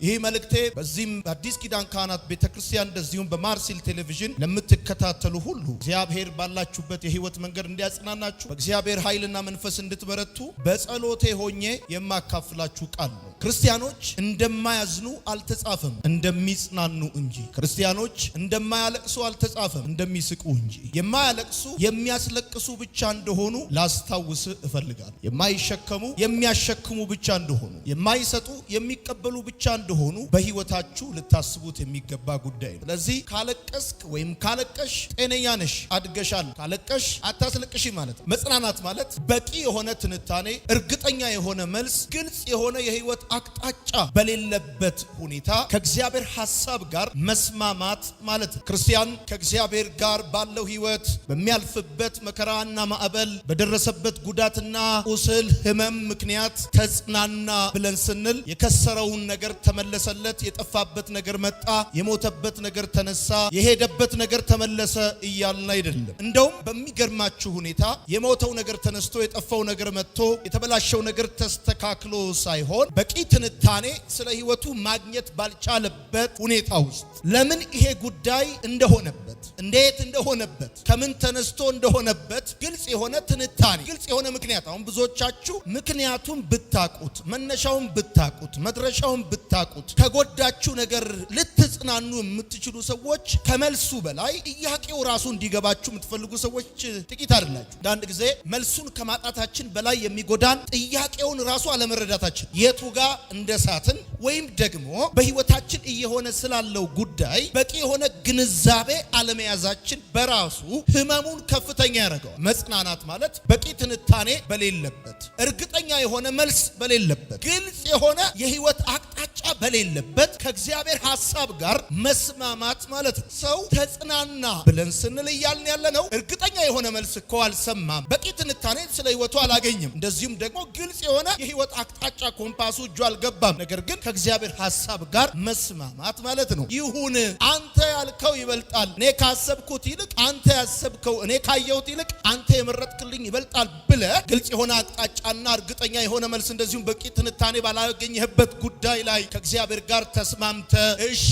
ይሄ መልእክቴ በዚህም አዲስ ኪዳን ካህናት ቤተክርስቲያን እንደዚሁም በማርሲል ቴሌቪዥን ለምትከታተሉ ሁሉ እግዚአብሔር ባላችሁበት የህይወት መንገድ እንዲያጽናናችሁ በእግዚአብሔር ኃይልና መንፈስ እንድትበረቱ በጸሎቴ ሆኜ የማካፍላችሁ ቃል ነው። ክርስቲያኖች እንደማያዝኑ አልተጻፈም እንደሚጽናኑ እንጂ። ክርስቲያኖች እንደማያለቅሱ አልተጻፈም እንደሚስቁ እንጂ። የማያለቅሱ የሚያስለቅሱ ብቻ እንደሆኑ ላስታውስ እፈልጋለሁ። የማይሸከሙ የሚያሸክሙ ብቻ እንደሆኑ፣ የማይሰጡ የሚቀበሉ ብቻ እንደሆኑ በህይወታችሁ ልታስቡት የሚገባ ጉዳይ ነው። ስለዚህ ካለቀስክ ወይም ካለቀሽ ጤነኛ ነሽ፣ አድገሻል። ካለቀሽ አታስለቅሺ ማለት ነው። መጽናናት ማለት በቂ የሆነ ትንታኔ፣ እርግጠኛ የሆነ መልስ፣ ግልጽ የሆነ የህይወት አቅጣጫ በሌለበት ሁኔታ ከእግዚአብሔር ሐሳብ ጋር መስማማት ማለት ነው። ክርስቲያን ከእግዚአብሔር ጋር ባለው ህይወት በሚያልፍበት መከራና ማዕበል በደረሰበት ጉዳትና ቁስል ህመም ምክንያት ተጽናና ብለን ስንል የከሰረውን ነገር ተመለሰለት፣ የጠፋበት ነገር መጣ፣ የሞተበት ነገር ተነሳ፣ የሄደበት ነገር ተመለሰ እያልን አይደለም። እንደውም በሚገርማችሁ ሁኔታ የሞተው ነገር ተነስቶ የጠፋው ነገር መጥቶ የተበላሸው ነገር ተስተካክሎ ሳይሆን በቂ ትንታኔ ስለ ህይወቱ ማግኘት ባልቻለበት ሁኔታ ውስጥ ለምን ይሄ ጉዳይ እንደሆነበት፣ እንዴት እንደሆነበት፣ ከምን ተነስቶ እንደሆነበት ግልጽ የሆነ ትንታኔ፣ ግልጽ የሆነ ምክንያት። አሁን ብዙዎቻችሁ ምክንያቱም ብታቁት፣ መነሻውን ብታቁት፣ መድረሻውን ብታቁት ከጎዳችሁ ነገር ልትጽናኑ የምትችሉ ሰዎች ከመልሱ በላይ ጥያቄው ራሱ እንዲገባችሁ የምትፈልጉ ሰዎች ጥቂት አይደላችሁ። አንድ ጊዜ መልሱን ከማጣታችን በላይ የሚጎዳን ጥያቄውን ራሱ አለመረዳታችን፣ የቱ ጋር እንደሳትን ወይም ደግሞ በህይወታችን እየሆነ ስላለው ጉዳይ በቂ የሆነ ግንዛቤ አለመያዛችን በራሱ ህመሙን ከፍተኛ ያደርገዋል። መጽናናት ማለት በቂ ትንታኔ በሌለበት፣ እርግጠኛ የሆነ መልስ በሌለበት፣ ግልጽ የሆነ የህይወት አቅጣጫ በሌለበት ከእግዚአብሔር ሐሳብ ጋር መስማማት ማለት ነው። ሰው ተጽናና ብለን ስንል እያልን ያለ ነው እርግጠኛ የሆነ መልስ እኮ አልሰማም፣ በቂ ትንታኔ ስለ ህይወቱ አላገኝም፣ እንደዚሁም ደግሞ ግልጽ የሆነ የህይወት አቅጣጫ ኮምፓሱ እጁ አልገባም። ነገር ግን ከእግዚአብሔር ሐሳብ ጋር መስማማት ማለት ነው። ይሁን አንተ ያልከው ይበልጣል፣ እኔ ካሰብኩት ይልቅ አንተ ያሰብከው፣ እኔ ካየሁት ይልቅ አንተ የመረጥክልኝ ይበልጣል ብለህ ግልጽ የሆነ አቅጣጫና እርግጠኛ የሆነ መልስ እንደዚሁም በቂ ትንታኔ ባላገኘህበት ጉዳይ ላይ ከእግዚአብሔር ጋር ተስማምተ እሺ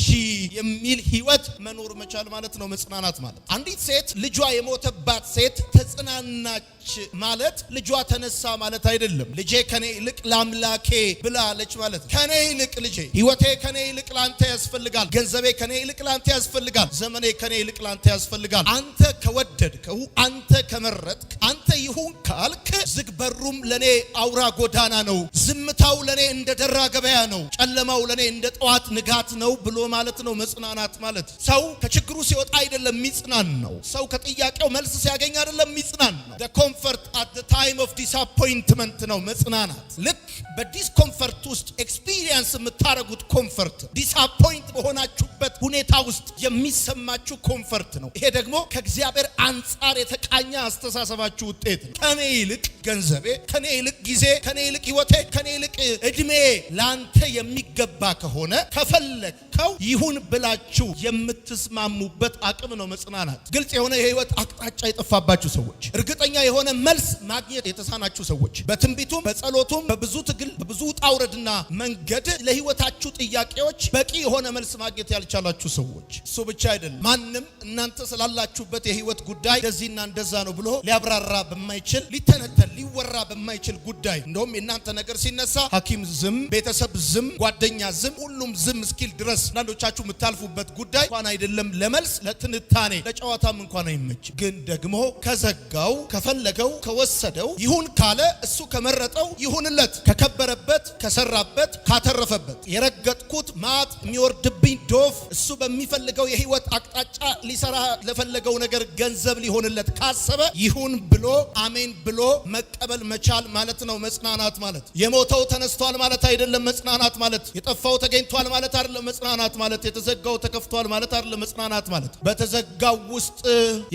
የሚል ህይወት መኖር መቻል ማለት ነው መጽናናት ማለት። አንዲት ሴት ልጇ የሞተባት ሴት ተጽናናች ማለት ልጇ ተነሳ ማለት አይደለም። ልጄ ከኔ ይልቅ ለአምላኬ ብላለች ማለት ነው። ከኔ ይልቅ ልጄ፣ ህይወቴ ከኔ ይልቅ ላንተ ያስፈልጋል፣ ገንዘቤ ከኔ ይልቅ ላንተ ያስፈልጋል፣ ዘመኔ ከኔ ይልቅ ላንተ ያስፈልጋል። አንተ ከወደድከው፣ አንተ ከመረጥክ፣ አንተ ይሁን ካልክ ዝግ በሩም ለኔ አውራ ጎዳና ነው፣ ዝምታው ለኔ እንደ ደራ ገበያ ነው፣ ጨለማው ለኔ እንደ ጠዋት ንጋት ነው ብሎ ማለት ነው መጽናናት ማለት። ሰው ከችግሩ ሲወጣ አይደለም የሚጽናን ነው። ሰው ከጥያቄው መልስ ሲያገኝ አይደለም የሚጽናን ነው። ኮምፈርት at the time of disappointment ነው መጽናናት። ልክ በዲስኮምፈርት ውስጥ ኤክስፒሪየንስ የምታረጉት ኮምፈርት ዲስአፖይንት በሆናችሁበት ሁኔታ ውስጥ የሚሰማችሁ ኮምፈርት ነው። ይሄ ደግሞ ከእግዚአብሔር አንጻር የተቃኘ አስተሳሰባችሁ ውጤት ነው። ከኔ ይልቅ ገንዘቤ፣ ከኔ ይልቅ ጊዜ፣ ከኔ ይልቅ ህይወቴ፣ ከኔ ይልቅ እድሜ ላንተ የሚገባ ከሆነ ከፈለግከው ይሁን ብላችሁ የምትስማሙበት አቅም ነው መጽናናት። ግልጽ የሆነ የህይወት አቅጣጫ የጠፋባችሁ ሰዎች፣ እርግጠኛ የሆነ መልስ ማግኘት የተሳናችሁ ሰዎች፣ በትንቢቱም በጸሎቱም በብዙ ትግል በብዙ ጣውረድና መንገድ ለህይወታችሁ ጥያቄዎች በቂ የሆነ መልስ ማግኘት ያልቻላችሁ ሰዎች። እሱ ብቻ አይደለም፣ ማንም እናንተ ስላላችሁበት የህይወት ጉዳይ እንደዚህና እንደዛ ነው ብሎ ሊያብራራ በማይችል ሊተነተን ሊወራ በማይችል ጉዳይ እንደውም የእናንተ ነገር ሲነሳ ሐኪም ዝም፣ ቤተሰብ ዝም፣ ጓደኛ ዝም፣ ሁሉም ዝም እስኪል ድረስ አንዳንዶቻችሁ የምታልፉበት ጉዳይ እንኳን አይደለም ለመልስ ለትንታኔ ለጨዋታም እንኳን አይመች። ግን ደግሞ ከዘጋው ከፈለገው ከወሰደው ይሁን ካለ እሱ ከመረጠው ይሁንለት፣ ከከበረበት ከሰራበት ካተረፈበት የረገጥኩት ማጥ የሚወርድብኝ ዶፍ እሱ በሚፈልገው የህይወት አቅጣጫ ሊሰራ ለፈለገው ነገር ገንዘብ ሊሆንለት ካሰበ ይሁን ብሎ አሜን ብሎ መቀበል መቻል ማለት ነው መጽናናት ማለት። የሞተው ተነስቷል ማለት አይደለም መጽናናት ማለት። የጠፋው ተገኝቷል ማለት አይደለም መጽናናት ማለት። የተዘጋው ተከፍቷል ማለት አይደለም መጽናናት ማለት። በተዘጋው ውስጥ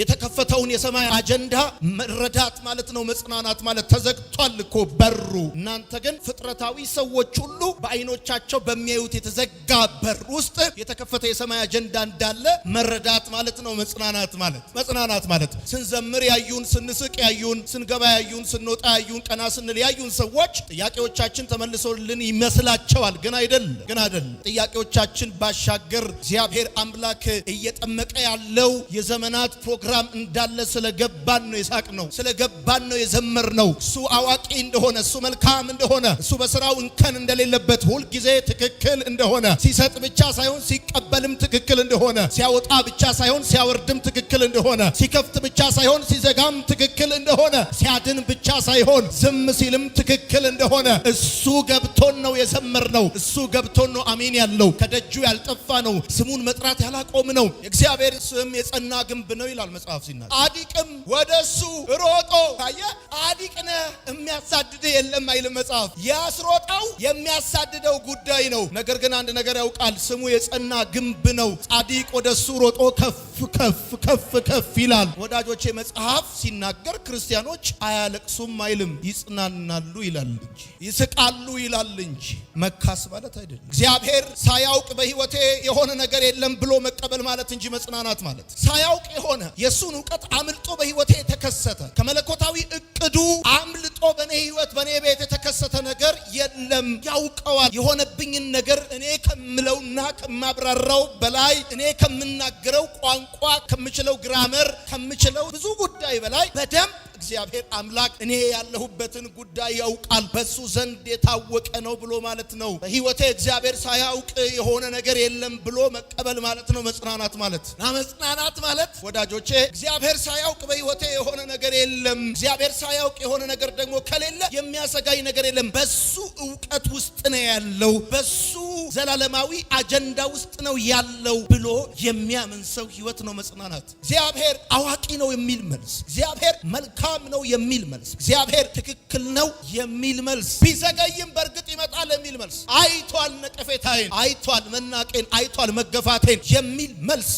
የተከፈተውን የሰማይ አጀንዳ መረዳት ማለት ነው መጽናናት ማለት። ተዘግቷል እኮ በሩ። እናንተ ግን ፍጥረታዊ ሰዎች ሁሉ በአይኖቻቸው በሚያዩት የተዘጋ በር ውስጥ የተከፈተ የሰማይ አጀንዳ እንዳለ መረዳት ማለት ነው መጽናናት ማለት። መጽናናት ማለት ስንዘምር ያዩን፣ ስንስቅ ያዩን፣ ስንገባ ያዩን፣ ስንወጣ ያዩን፣ ቀና ስንል ያዩን ሰዎች ጥያቄዎቻችን ተመልሶልን ይመስላቸዋል፣ ግን አይደለም። ጥያቄዎቻችን ባሻገር እግዚአብሔር አምላክ እየጠመቀ ያለው የዘመናት ፕሮግራም እንዳለ ስለገባን ነው የሳቅነው፣ ስለገባን ነው የዘመርነው። እሱ አዋቂ እንደሆነ፣ እሱ መልካም እንደሆነ፣ እሱ በስራው እንከን እንደሌለበት፣ ሁል ጊዜ ትክክል እንደሆነ፣ ሲሰጥ ብቻ ሳይሆን ሲቀበልም ትክክል እንደሆነ፣ ሲያወጣ ብቻ ሳይሆን ሲያወርድም ትክክል እንደሆነ፣ ሲከፍት ብቻ ሳይሆን ሲዘጋም ትክክል እንደሆነ፣ ሲያድን ብቻ ሳይሆን ዝም ሲልም ትክክል እንደሆነ እሱ ገብቶን ነው የዘመርነው። እሱ ገብቶን ነው አሜን ያለው። ከደጁ ያልጠፋ ነው፣ ስሙን መጥራት ያላቆም ነው። እግዚአብሔር ስም የጸና ግንብ ነው ይላል መጽሐፍ ሲናገር። ጻድቅም ወደሱ ሮጦ ታየ። ጻድቅ ነህ የሚያሳድድህ የለም አይልም መጽሐፍ። ያስሮጣው የሚያሳድደው ጉዳይ ነው። ነገር ግን አንድ ነገር ያውቃል፣ ስሙ የጸና ግንብ ነው። ጻድቅ ወደሱ ሮጦ ከፍ ከፍ ከፍ ከፍ ይላል። ወዳጆቼ መጽሐፍ ሲናገር ክርስቲያኖች አያለቅሱም አይልም፣ ይጽናናሉ ይላል እንጂ ይስቃሉ ይላል እንጂ መካስ ማለት አይደለም። እግዚአብሔር ሳያውቅ በህይወቴ የሆነ ነገር የለም ብሎ መቀበል ማለት እንጂ መጽናናት ማለት ሳያውቅ የሆነ የሱን ዕውቀት አምልጦ በህይወቴ የተከሰተ ከመለኮታዊ እቅዱ አምልጦ በኔ ህይወት በኔ ቤት የተከሰተ ነገር የለም። ያውቀዋል። የሆነብኝን ነገር እኔ ከምለውና ከማብራራው በላይ እኔ ከምናገረው ቋንቋ ከምችለው ግራመር ከምችለው ብዙ ጉዳይ በላይ በደንብ እግዚአብሔር አምላክ እኔ ያለሁበትን ጉዳይ ያውቃል። በሱ ዘንድ የታወቀ ነው ብሎ ማለት ነው። በህይወቴ እግዚአብሔር ሳያውቅ የሆነ ነገር የለም ብሎ መቀበል ማለት ነው መጽናናት ማለት። መጽናናት ማለት ወዳጆቼ እግዚአብሔር ሳያውቅ በህይወቴ የሆነ ነገር የለም፣ እግዚአብሔር ሳያውቅ የሆነ ነገር ደግሞ ከሌለ የሚያሰጋኝ ነገር የለም። በሱ ዕውቀት ውስጥ ነው ያለው፣ በሱ ዘላለማዊ አጀንዳ ውስጥ ነው ያለው ብሎ የሚያምን ሰው ህይወት ነው መጽናናት። እግዚአብሔር አዋቂ ነው የሚል መልስ፣ እግዚአብሔር መልካም ነው የሚል መልስ፣ እግዚአብሔር ትክክል ነው የሚል መልስ፣ ቢዘገይም በእርግጥ ይመጣል የሚል መልስ፣ አይቷል ነቀፌታዬን፣ አይቷል መናቄን፣ አይቷል መገፋቴን የሚል መልስ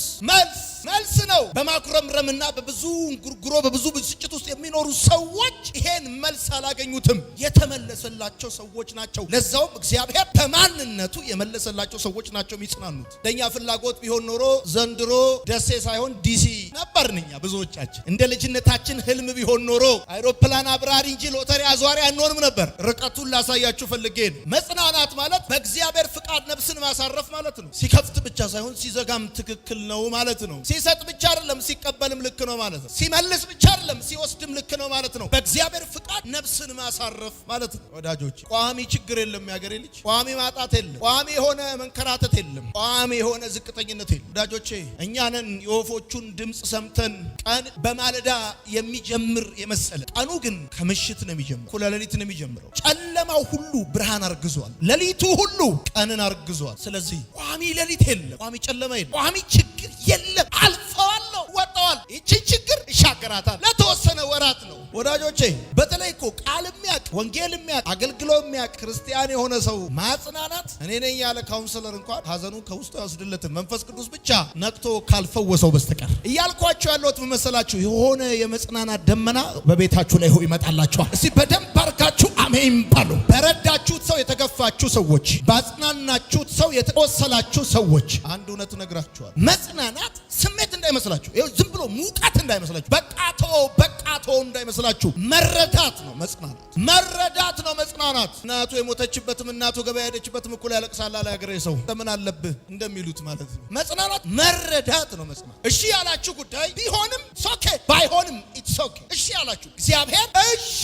ነው። በማኩረምረምና በብዙ እንጉርጉሮ በብዙ ብስጭት ውስጥ የሚኖሩ ሰዎች ይሄን መልስ አላገኙትም። የተመለሰላቸው ሰዎች ናቸው። ለዛውም እግዚአብሔር በማንነቱ የመለሰላቸው ሰዎች ናቸው የሚጽናኑት። ለኛ ፍላጎት ቢሆን ኖሮ ዘንድሮ ደሴ ሳይሆን ዲሲ ነበርንኛ ብዙዎቻችን። እንደ ልጅነታችን ህልም ቢሆን ኖሮ አይሮፕላን አብራሪ እንጂ ሎተሪ አዟሪ አንሆንም ነበር። ርቀቱን ላሳያችሁ ፈልጌ ነው። መጽናናት ማለት በእግዚአብሔር ፍቃድ ነፍስን ማሳረፍ ማለት ነው። ሲከፍት ብቻ ሳይሆን ሲዘጋም ትክክል ነው ማለት ነው። ሲሰጥ ብቻ አይደለም ሲቀበልም ልክ ነው ማለት ነው። ሲመልስ ብቻ አይደለም ሲወስድም ልክ ነው ማለት ነው። በእግዚአብሔር ፍቃድ ነፍስን ማሳረፍ ማለት ነው። ወዳጆች ቋሚ ችግር የለም፣ ያገሬ ልጅ ቋሚ ማጣት የለም፣ ቋሚ የሆነ መንከራተት የለም፣ ቋሚ የሆነ ዝቅተኝነት የለም። ወዳጆቼ እኛንን የወፎቹን ድምጽ ሰምተን ቀን በማለዳ የሚጀምር የመሰለ ቀኑ ግን ከምሽት ነው የሚጀምረው፣ እኩለ ሌሊት ነው የሚጀምረው። ጨለማው ሁሉ ብርሃን አርግዟል፣ ሌሊቱ ሁሉ ቀንን አርግዟል። ስለዚህ ቋሚ ሌሊት የለም፣ ቋሚ ጨለማ የለም፣ ቋሚ ችግር የለም። አልፈዋለሁ፣ ወጣዋል። ይህችን ችግር ይሻገራታል። ለተወሰነ ወራት ነው ወዳጆቼ። በተለይ እኮ ቃል የሚያውቅ ወንጌል የሚያውቅ አገልግሎ የሚያውቅ ክርስቲያን የሆነ ሰው ማጽናናት እኔ ነኝ ያለ ካውንስለር እንኳን ሀዘኑን ከውስጡ ያወስድለትም መንፈስ ቅዱስ ብቻ ነቅቶ ካልፈወሰው በስተቀር። እያልኳችሁ ያለሁት መሰላችሁ የሆነ የመጽናናት ደመና በቤታችሁ ላይ ይመጣላችኋል። እስቲ በደንብ አርጋችሁ አሜን ባሉ። በረዳችሁት ሰው የተገፋችሁ ሰዎች፣ ባጽናናችሁት ሰው የተቆሰላችሁ ሰዎች አንድ እውነት ነግራችኋል። መጽናናት ስሜት እንዳይመስላችሁ፣ ይኸው ዝም ብሎ ሙቀት እንዳይመስላችሁ፣ በቃቶ እንዳይመስላችሁ። መረዳት ነው መጽናናት፣ መረዳት ነው መጽናናት። እናቱ የሞተችበትም እናቱ ገበያ ሄደችበትም እኩል ያለቅሳል አለ ያገሬ ሰው። ምን አለብህ እንደሚሉት ማለት ነው። መጽናናት መረዳት ነው መጽናናት። እሺ ያላችሁ ጉዳይ ቢሆንም ኦኬ፣ ባይሆንም ኢትስ ኦኬ። እሺ ያላችሁ እግዚአብሔር እሺ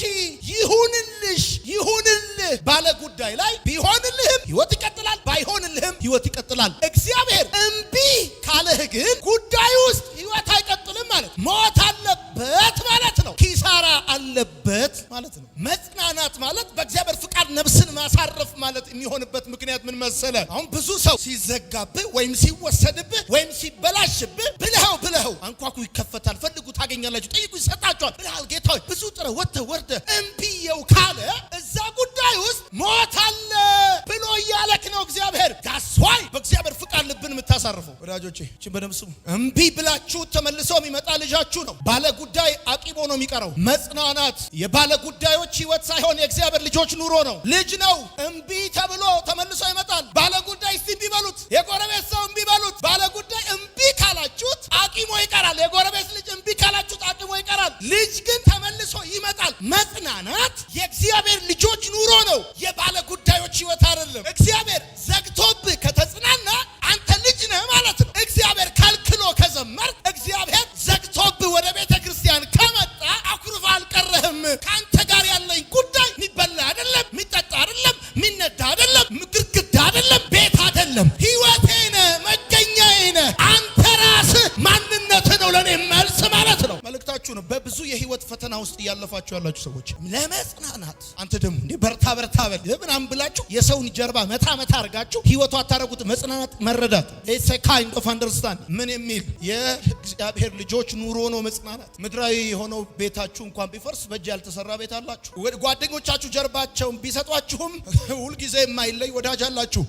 ይሁንልህ ባለ ጉዳይ ላይ ቢሆንልህም ህይወት ይቀጥላል፣ ባይሆንልህም ህይወት ይቀጥላል። እግዚአብሔር እምቢ ካለህ ግን ጉዳይ ውስጥ ህይወት አይቀጥልም ማለት ሞት አለበት ማለት ነው። ኪሳራ አለበት ማለት ነው። መጽናናት ማለት በእግዚአብሔር ፍቃድ ነፍስን ማሳረፍ ማለት የሚሆንበት ምክንያት ምን መሰለ? አሁን ብዙ ሰው ሲዘጋብህ ወይም ሲወሰድብህ ወይም ሲበላሽብህ ብለኸው አንኳኩ ይከፈታል፣ ፈልጉ ታገኛላችሁ፣ ጠይቁ ይሰጣችኋል ብለሃል። ጌታ ሆይ ብዙ ጥረህ ወርደህ እምቢየው ካለ እዛ ጉዳይ ውስጥ ሞት አለ ብሎ እያለክ ነው እግዚአብሔር። ዳስዋይ በእግዚአብሔር ፍቃድ ልብን የምታሳርፈው ወዳጆቼ እቺ በደም ስሙ። እምቢ ብላችሁ ተመልሶ የሚመጣ ልጃችሁ ነው። ባለ ጉዳይ አቂቦ ነው የሚቀረው። መጽናናት የባለ ጉዳዮች ህይወት ሳይሆን የእግዚአብሔር ልጆች ኑሮ ነው። ልጅ ነው እምቢ ተብሎ ተመልሶ ይመጣል። ባለ ጉዳይ እስቲ እምቢ በሉት፣ የጎረቤት ሰው እምቢ በሉት። ባለ ጉዳይ እምቢ ካላችሁት አቂሞ ይቀራል። የጎረቤት ልጅ እምቢ ካላችሁት አቂሞ ይቀራል። ልጅ ግን ተመልሶ ይመጣል። መጽናናት የእግዚአብሔር ልጆች ኑሮ ነው፣ የባለ ጉዳዮች ህይወት አይደለም። እግዚአብሔር እያለፋችሁ ያላችሁ ሰዎች ለመጽናናት አንተ ደግሞ እንዴ በርታ በል ምናምን ብላችሁ የሰውን ጀርባ መታ አድርጋችሁ ህይወቱ አታረጉት። መጽናናት መረዳት it's a kind of understand ምን የሚል የእግዚአብሔር ልጆች ኑሮ ነው መጽናናት። ምድራዊ የሆነው ቤታችሁ እንኳን ቢፈርስ በእጅ ያልተሰራ ቤት አላችሁ። ጓደኞቻችሁ ጀርባቸውን ቢሰጧችሁም ሁልጊዜ የማይለይ ወዳጅ አላችሁ።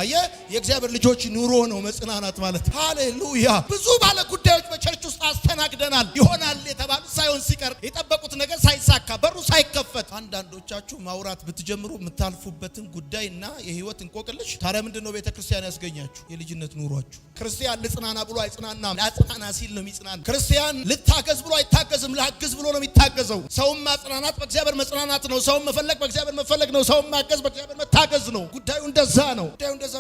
የእግዚአብሔር ልጆች ኑሮ ነው መጽናናት ማለት። ሃሌሉያ። ብዙ ባለ ጉዳዮች በቸርች ውስጥ አስተናግደናል። ይሆናል የተባሉ ሳይሆን ሲቀር የጠበቁት ነገር ሳይሳካ በሩ ሳይከፈት አንዳንዶቻችሁ ማውራት ብትጀምሩ የምታልፉበትን ጉዳይና የህይወት እንቆቅልሽ። ታዲያ ምንድነው ቤተክርስቲያን ያስገኛችሁ? የልጅነት ኑሯችሁ። ክርስቲያን ልጽናና ብሎ አይጽናናም። ላጽናና ሲል ነው የሚጽናና። ክርስቲያን ልታገዝ ብሎ አይታገዝም። ላግዝ ብሎ ነው የሚታገዘው። ሰውም ማጽናናት በእግዚአብሔር መጽናናት ነው። ሰውም መፈለግ በእግዚአብሔር መፈለግ ነው። ሰውም ማገዝ በእግዚአብሔር መታገዝ ነው። ጉዳዩ እንደዛ ነው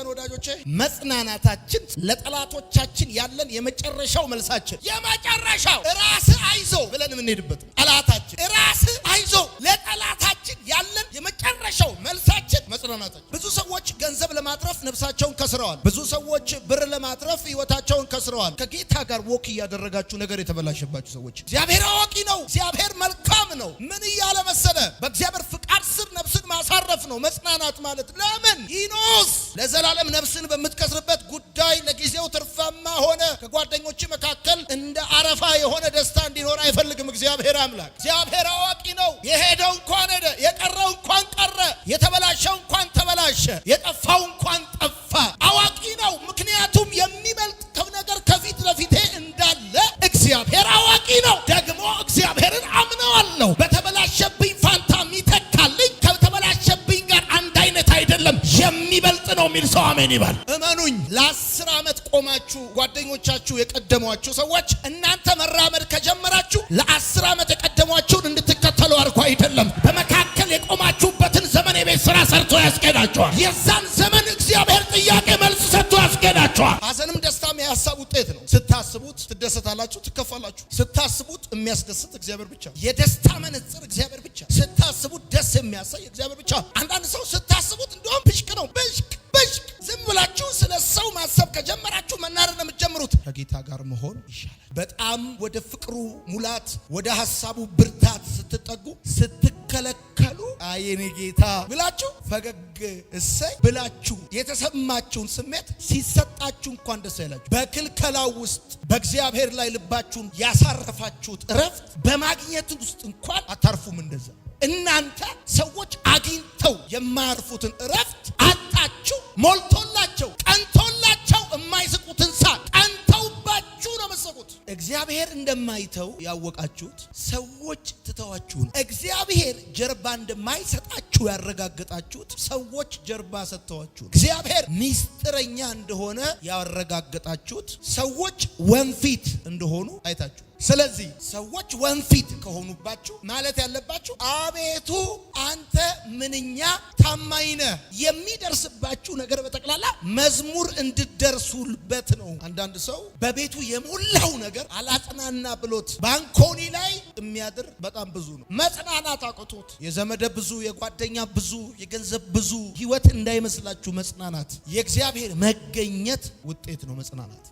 ወዳጆቼ። መጽናናታችን ለጠላቶቻችን ያለን የመጨረሻው መልሳችን፣ የመጨረሻው ራስ አይዞ ብለን የምንሄድበት ጠላታችን ራስ አይዞ ለጠላታችን ያለን የመጨረሻው መልሳችን መጽናናታችን። ብዙ ሰዎች ገንዘብ ለማትረፍ ነፍሳቸውን ከስረዋል። ብዙ ሰዎች ብር ለማትረፍ ህይወታቸውን ከስረዋል። ከጌታ ጋር ወክ እያደረጋችሁ ነገር የተበላሸባችሁ ሰዎች እግዚአብሔር አዋቂ ነው። እግዚአብሔር መልካም ነው። ምን እያለ መሰለ? በእግዚአብሔር ፍቃድ ስር ነፍስን ማሳረፍ ነው መጽናናት ማለት። ለምን ይኖስ ለዘላለም ነፍስን በምትከስርበት ጉዳይ ለጊዜው ትርፋማ ሆነ ከጓደኞች መካከል እንደ አረፋ የሆነ ደስታ እንዲኖር አይፈልግም እግዚአብሔር አምላክ። እግዚአብሔር አዋቂ ነው። የሄደው እንኳን ሄደ፣ የቀረው እንኳን ቀረ፣ የተበላሸው እንኳን ተበላሸ፣ የጠፋው እንኳን ጠፋ። አዋቂ ነው። ምክንያቱም የሚበልጥ ነገር ከፊት ለፊቴ እንዳለ እግዚአብሔር አዋቂ ነው። ደግሞ እግዚአብሔርን አምነዋለሁ። በተበላሸብኝ ፋንታ የሚተካልኝ ከተበላሸብኝ ጋር አንድ አይነት አይደለም፣ የሚበልጥ ነው የሚል ሰው አሜን ይባል። እመኑኝ፣ ለ10 ዓመት ቆማችሁ ጓደኞቻችሁ የቀደሟችሁ ሰዎች እናንተ መራመድ ከጀመራችሁ ለ10 ዓመት የቀደሟችሁን እንድትከተሉ አድርጎ አይደለም። በመካከል የቆማችሁበትን ዘመን የቤት ስራ ሰርቶ ያስኬዳችኋል። የዛን ዘመን እግዚአብሔር ጥያቄ መልስ ሰጥቶ ያስኬዳችኋል። ሐዘንም ደስታም የሐሳብ ውጤት ነው። ስታስቡት ትደሰታላችሁ፣ ትከፋላችሁ። ስታስቡት የሚያስደስት እግዚአብሔር ብቻ፣ የደስታ መነጽር እግዚአብሔር ብቻ። ስታስቡት ደስ የሚያሳይ እግዚአብሔር ብቻ። አንዳንድ ሰው ስታስቡት እንደውም ብሽቅ ነው። ብሽቅ ዝም ብላችሁ ስለ ሰው ማሰብ ከጀመራችሁ መናደድ ነው የምትጀምሩት። ከጌታ ጋር መሆን ይሻላል። በጣም ወደ ፍቅሩ ሙላት፣ ወደ ሐሳቡ ብርታት ስትጠጉ ስትከለከሉ አየኔ ጌታ ብላችሁ ፈገግ እሰይ ብላችሁ የተሰማችሁን ስሜት ሲሰጣችሁ እንኳን ደስ አይላችሁ። በክልከላው ውስጥ በእግዚአብሔር ላይ ልባችሁን ያሳረፋችሁት እረፍት በማግኘት ውስጥ እንኳን አታርፉም። እንደዛ እናንተ ሰዎች አግኝተው የማያርፉትን እረፍት አጣችሁ። ሞልቶላቸው ቀንቶላቸው የማይስቁትን ሳቅ ቀንተውባችሁ ነው መሰቁት። እግዚአብሔር እንደማይተው ያወቃችሁት ሰዎች ትተዋችሁን። እግዚአብሔር ጀርባ እንደማይሰጣችሁ ያረጋገጣችሁት ሰዎች ጀርባ ሰጥተዋችሁ። እግዚአብሔር ሚስጥረኛ እንደሆነ ያረጋገጣችሁት ሰዎች ወንፊት እንደሆኑ አይታችሁ። ስለዚህ ሰዎች ወንፊት ከሆኑባችሁ ማለት ያለባችሁ አቤቱ አንተ ምንኛ ታማኝ ነህ። የሚደርስባችሁ ነገር በጠቅላላ መዝሙር እንድደርሱበት ነው። አንዳንድ ሰው በቤቱ የሞላው ነገር አላጽናና ብሎት ባንኮኒ ላይ የሚያድር በጣም ብዙ ነው። መጽናናት አቅቶት የዘመደ ብዙ፣ የጓደኛ ብዙ፣ የገንዘብ ብዙ ህይወት እንዳይመስላችሁ። መጽናናት የእግዚአብሔር መገኘት ውጤት ነው። መጽናናት